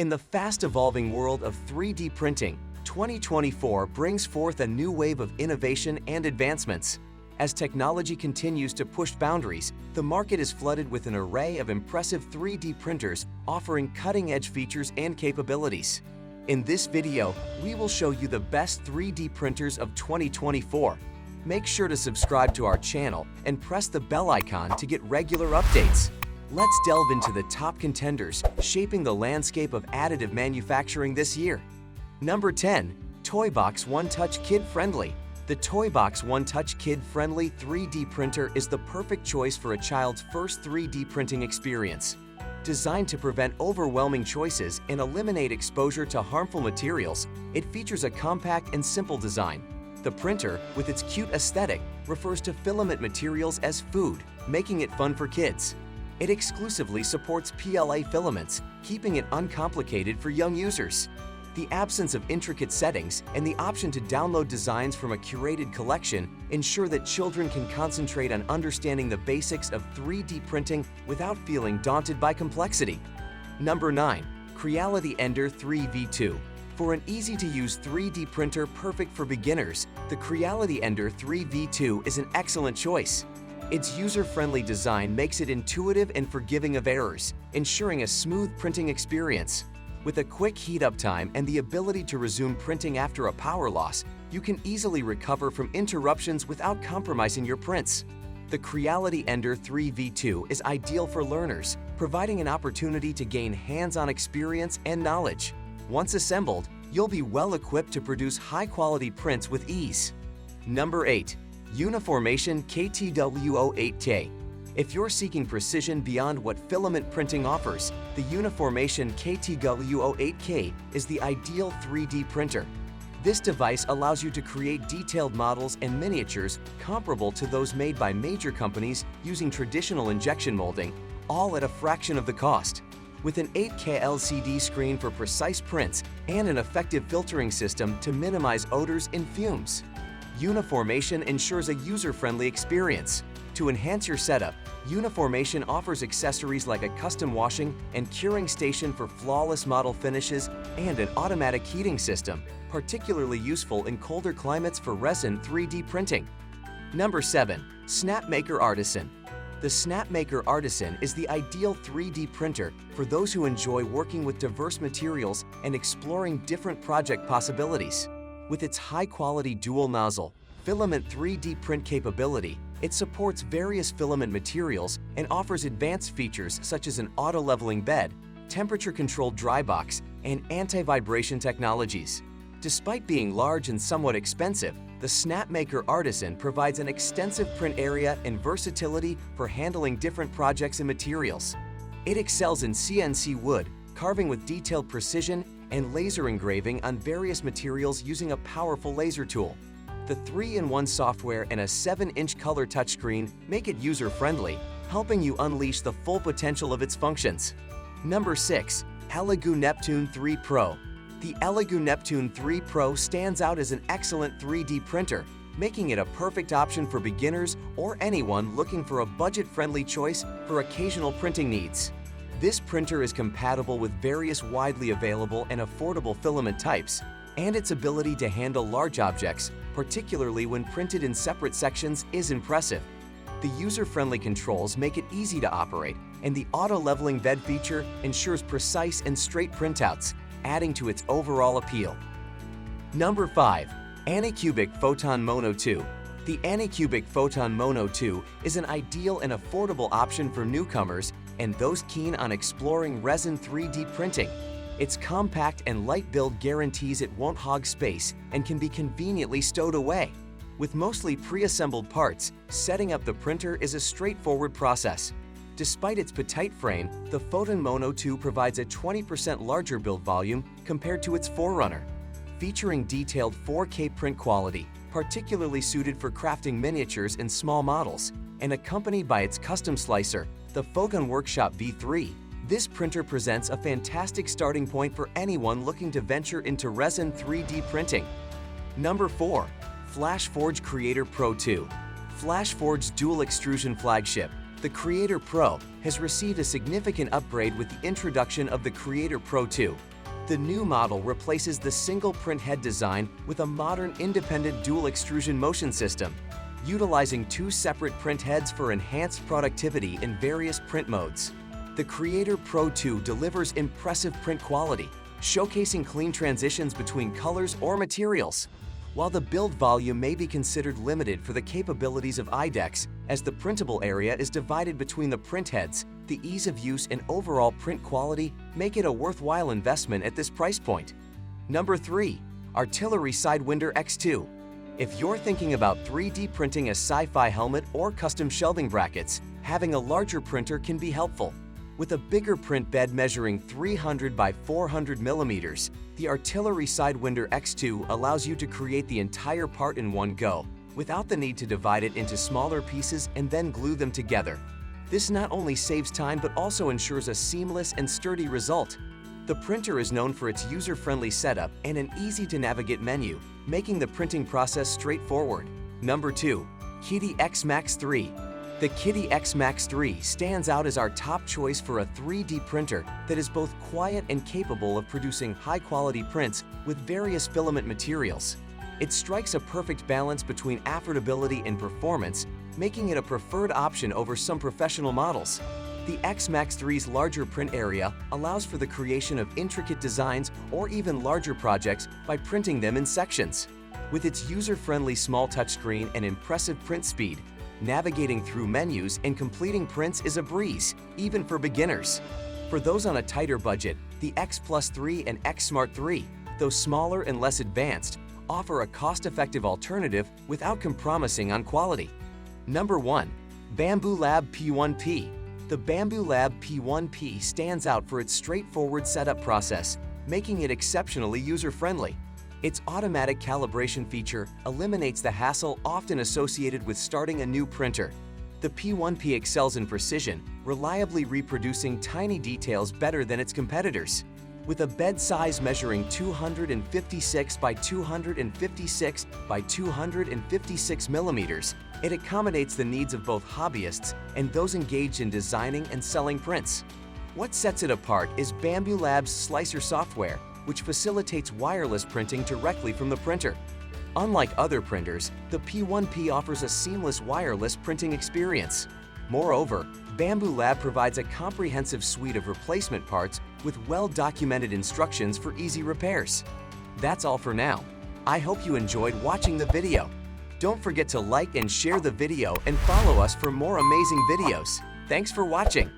In the fast-evolving world of 3D printing, 2024 brings forth a new wave of innovation and advancements. As technology continues to push boundaries, the market is flooded with an array of impressive 3D printers offering cutting-edge features and capabilities. In this video, we will show you the best 3D printers of 2024. Make sure to subscribe to our channel and press the bell icon to get regular updates. Let's delve into the top contenders shaping the landscape of additive manufacturing this year. Number 10. Toybox OneTouch Kid-Friendly. The Toybox OneTouch Kid-Friendly 3D printer is the perfect choice for a child's first 3D printing experience. Designed to prevent overwhelming choices and eliminate exposure to harmful materials, it features a compact and simple design. The printer, with its cute aesthetic, refers to filament materials as food, making it fun for kids. It exclusively supports PLA filaments, keeping it uncomplicated for young users. The absence of intricate settings and the option to download designs from a curated collection ensure that children can concentrate on understanding the basics of 3D printing without feeling daunted by complexity. Number 9. Creality Ender 3v2. For an easy-to-use 3D printer perfect for beginners, the Creality Ender 3v2 is an excellent choice. Its user-friendly design makes it intuitive and forgiving of errors, ensuring a smooth printing experience. With a quick heat-up time and the ability to resume printing after a power loss, you can easily recover from interruptions without compromising your prints. The Creality Ender 3v2 is ideal for learners, providing an opportunity to gain hands-on experience and knowledge. Once assembled, you'll be well-equipped to produce high-quality prints with ease. Number 8. Uniformation KTW8K. If you're seeking precision beyond what filament printing offers, the Uniformation KTW8K is the ideal 3D printer. This device allows you to create detailed models and miniatures comparable to those made by major companies using traditional injection molding, all at a fraction of the cost. With an 8K LCD screen for precise prints and an effective filtering system to minimize odors and fumes, Uniformation ensures a user-friendly experience. To enhance your setup, Uniformation offers accessories like a custom washing and curing station for flawless model finishes and an automatic heating system, particularly useful in colder climates for resin 3D printing. Number 7. Snapmaker Artisan. The Snapmaker Artisan is the ideal 3D printer for those who enjoy working with diverse materials and exploring different project possibilities. With its high-quality dual-nozzle, filament 3D print capability, it supports various filament materials and offers advanced features such as an auto-leveling bed, temperature-controlled dry box, and anti-vibration technologies. Despite being large and somewhat expensive, the Snapmaker Artisan provides an extensive print area and versatility for handling different projects and materials. It excels in CNC wood, carving with detailed precision, and laser engraving on various materials using a powerful laser tool. The 3-in-1 software and a 7-inch color touchscreen make it user-friendly, helping you unleash the full potential of its functions. Number 6. Elegoo Neptune 3 Pro. The Elegoo Neptune 3 Pro stands out as an excellent 3D printer, making it a perfect option for beginners or anyone looking for a budget-friendly choice for occasional printing needs. This printer is compatible with various widely available and affordable filament types, and its ability to handle large objects, particularly when printed in separate sections, is impressive. The user-friendly controls make it easy to operate, and the auto-leveling bed feature ensures precise and straight printouts, adding to its overall appeal. Number 5. Anycubic Photon Mono 2. The Anycubic Photon Mono 2 is an ideal and affordable option for newcomers and those keen on exploring resin 3D printing. Its compact and light build guarantees it won't hog space and can be conveniently stowed away. With mostly pre-assembled parts, setting up the printer is a straightforward process. Despite its petite frame, the Photon Mono 2 provides a 20% larger build volume compared to its forerunner. Featuring detailed 4K print quality, particularly suited for crafting miniatures and small models, and accompanied by its custom slicer, the Photon Workshop V3, this printer presents a fantastic starting point for anyone looking to venture into resin 3D printing. Number 4. FlashForge Creator Pro 2. FlashForge's dual extrusion flagship, the Creator Pro, has received a significant upgrade with the introduction of the Creator Pro 2, The new model replaces the single print head design with a modern independent dual extrusion motion system, utilizing two separate print heads for enhanced productivity in various print modes. The Creator Pro 2 delivers impressive print quality, showcasing clean transitions between colors or materials. While the build volume may be considered limited for the capabilities of IDEX, as the printable area is divided between the print heads, the ease of use and overall print quality make it a worthwhile investment at this price point. Number 3. Artillery Sidewinder X2. If you're thinking about 3D printing a sci-fi helmet or custom shelving brackets, having a larger printer can be helpful. With a bigger print bed measuring 300 by 400 millimeters, the Artillery Sidewinder X2 allows you to create the entire part in one go, without the need to divide it into smaller pieces and then glue them together. This not only saves time but also ensures a seamless and sturdy result. The printer is known for its user-friendly setup and an easy-to-navigate menu, making the printing process straightforward. Number 2. Kiddy Xmax 3. The Kiddy Xmax 3 stands out as our top choice for a 3D printer that is both quiet and capable of producing high-quality prints with various filament materials. It strikes a perfect balance between affordability and performance, making it a preferred option over some professional models. The Xmax 3's larger print area allows for the creation of intricate designs or even larger projects by printing them in sections. With its user-friendly small touchscreen and impressive print speed, navigating through menus and completing prints is a breeze, even for beginners. For those on a tighter budget, the X Plus 3 and X Smart 3, though smaller and less advanced, offer a cost-effective alternative without compromising on quality. Number 1. Bambu Lab P1P. The Bambu Lab P1P stands out for its straightforward setup process, making it exceptionally user-friendly. Its automatic calibration feature eliminates the hassle often associated with starting a new printer. The P1P excels in precision, reliably reproducing tiny details better than its competitors. With a bed size measuring 256 by 256 by 256 millimeters, it accommodates the needs of both hobbyists and those engaged in designing and selling prints. What sets it apart is Bambu Lab's Slicer software, which facilitates wireless printing directly from the printer. Unlike other printers, the P1P offers a seamless wireless printing experience. Moreover, Bambu Lab provides a comprehensive suite of replacement parts with well-documented instructions for easy repairs. That's all for now. I hope you enjoyed watching the video. Don't forget to like and share the video and follow us for more amazing videos. Thanks for watching.